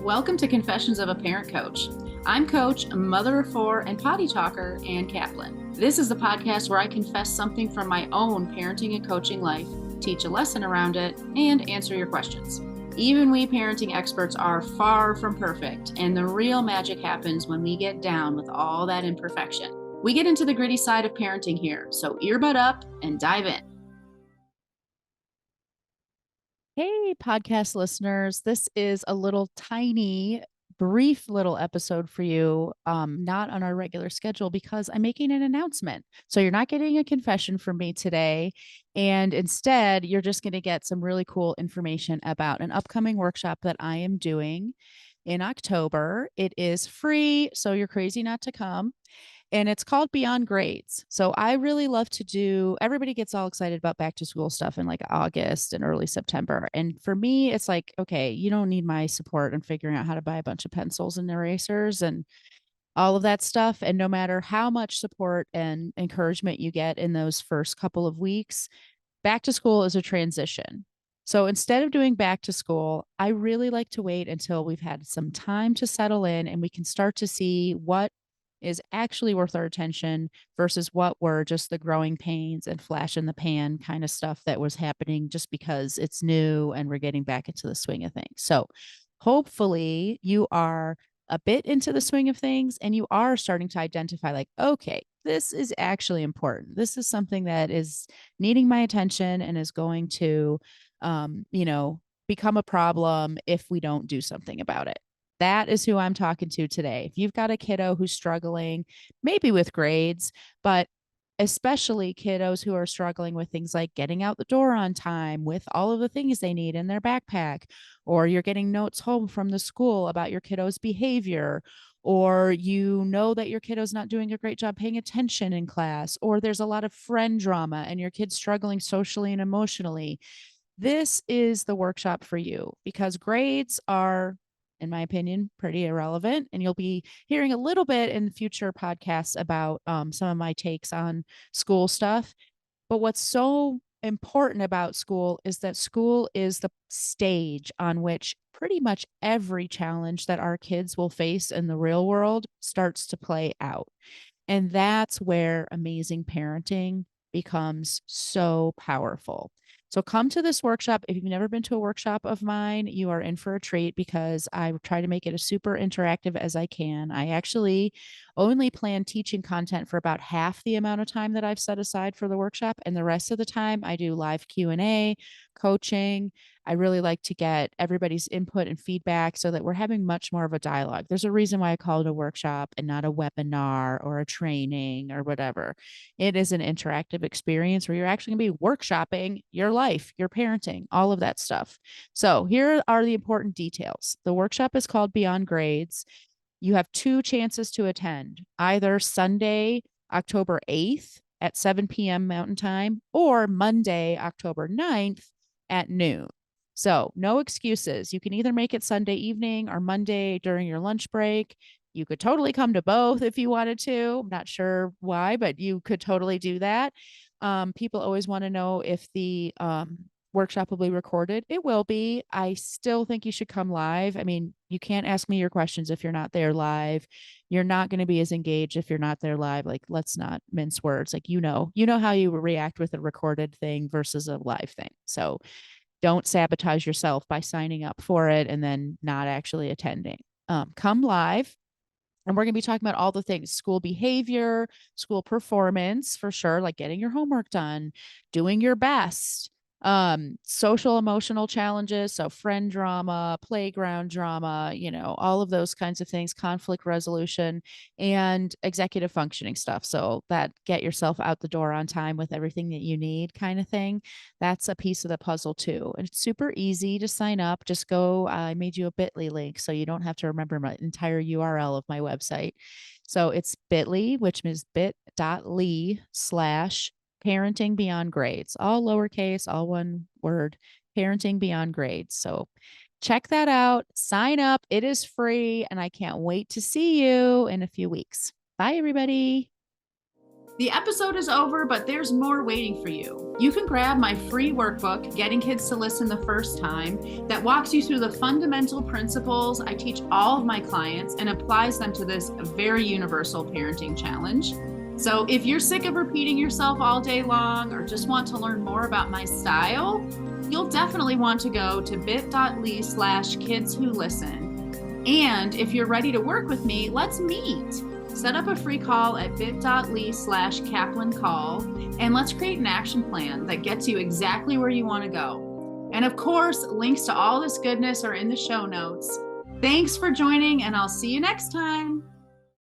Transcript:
Welcome to Confessions of a Parent Coach. I'm Coach, a mother of four, and potty talker, Ann Kaplan. This is the podcast where I confess something from my own parenting and coaching life, teach a lesson around it, and answer your questions. Even we parenting experts are far from perfect, and the real magic happens when we get down with all that imperfection. We get into the gritty side of parenting here, so earbud up and dive in. Hey, podcast listeners. This is a little tiny, brief little episode for you, not on our regular schedule because I'm making an announcement. So you're not getting a confession from me today. And instead, you're just going to get some really cool information about an upcoming workshop that I am doing in October. It is free, so you're crazy not to come, and it's called Beyond Grades. So I really love to do, everybody gets all excited about back to school stuff in like August and early September. And for me, it's like, okay, you don't need my support in figuring out how to buy a bunch of pencils and erasers and all of that stuff. And no matter how much support and encouragement you get in those first couple of weeks, back to school is a transition. So instead of doing back to school, I really like to wait until we've had some time to settle in and we can start to see what is actually worth our attention versus what were just the growing pains and flash in the pan kind of stuff that was happening just because it's new and we're getting back into the swing of things. So hopefully you are a bit into the swing of things and you are starting to identify like, okay, this is actually important. This is something that is needing my attention and is going to, become a problem if we don't do something about it. That is who I'm talking to today. If you've got a kiddo who's struggling, maybe with grades, but especially kiddos who are struggling with things like getting out the door on time with all of the things they need in their backpack, or you're getting notes home from the school about your kiddo's behavior, or you know that your kiddo's not doing a great job paying attention in class, or there's a lot of friend drama and your kid's struggling socially and emotionally. This is the workshop for you because grades are, in my opinion, pretty irrelevant. And you'll be hearing a little bit in future podcasts about some of my takes on school stuff. But what's so important about school is that school is the stage on which pretty much every challenge that our kids will face in the real world starts to play out. And that's where amazing parenting becomes so powerful. So come to this workshop. If you've never been to a workshop of mine, you are in for a treat because I try to make it as super interactive as I can. I actually only plan teaching content for about half the amount of time that I've set aside for the workshop, and the rest of the time I do live Q&A, coaching. I really like to get everybody's input and feedback so that we're having much more of a dialogue. There's a reason why I call it a workshop and not a webinar or a training or whatever. It is an interactive experience where you're actually going to be workshopping your life, your parenting, all of that stuff. So here are the important details. The workshop is called Beyond Grades. You have two chances to attend, either Sunday, October 8th at 7 p.m. Mountain Time or Monday, October 9th at noon. So no excuses. You can either make it Sunday evening or Monday during your lunch break. You could totally come to both if you wanted to. I'm not sure why, but you could totally do that. People always want to know if the workshop will be recorded. It will be. I still think you should come live. I mean, you can't ask me your questions if you're not there live. You're not going to be as engaged if you're not there live. Like, let's not mince words. Like, you know how you react with a recorded thing versus a live thing. So don't sabotage yourself by signing up for it and then not actually attending. Come live. And we're going to be talking about all the things: school behavior, school performance for sure, like getting your homework done, doing your best, social emotional challenges. So friend drama, playground drama, all of those kinds of things, conflict resolution and executive functioning stuff. So that get yourself out the door on time with everything that you need kind of thing. That's a piece of the puzzle too. And it's super easy to sign up. Just go, I made you a bit.ly link so you don't have to remember my entire URL of my website. So it's bit.ly, which is bit.ly/parenting beyond grades, all lowercase, all one word, parenting beyond grades. So check that out, sign up. It is free, and I can't wait to see you in a few weeks. Bye, everybody. The episode is over, but there's more waiting for you. You can grab my free workbook, Getting Kids to Listen the First Time, that walks you through the fundamental principles I teach all of my clients and applies them to this very universal parenting challenge. So if you're sick of repeating yourself all day long or just want to learn more about my style, you'll definitely want to go to bit.ly/kidswholisten. And if you're ready to work with me, let's meet. Set up a free call at bit.ly/KaplanCall, and let's create an action plan that gets you exactly where you want to go. And of course, links to all this goodness are in the show notes. Thanks for joining, and I'll see you next time.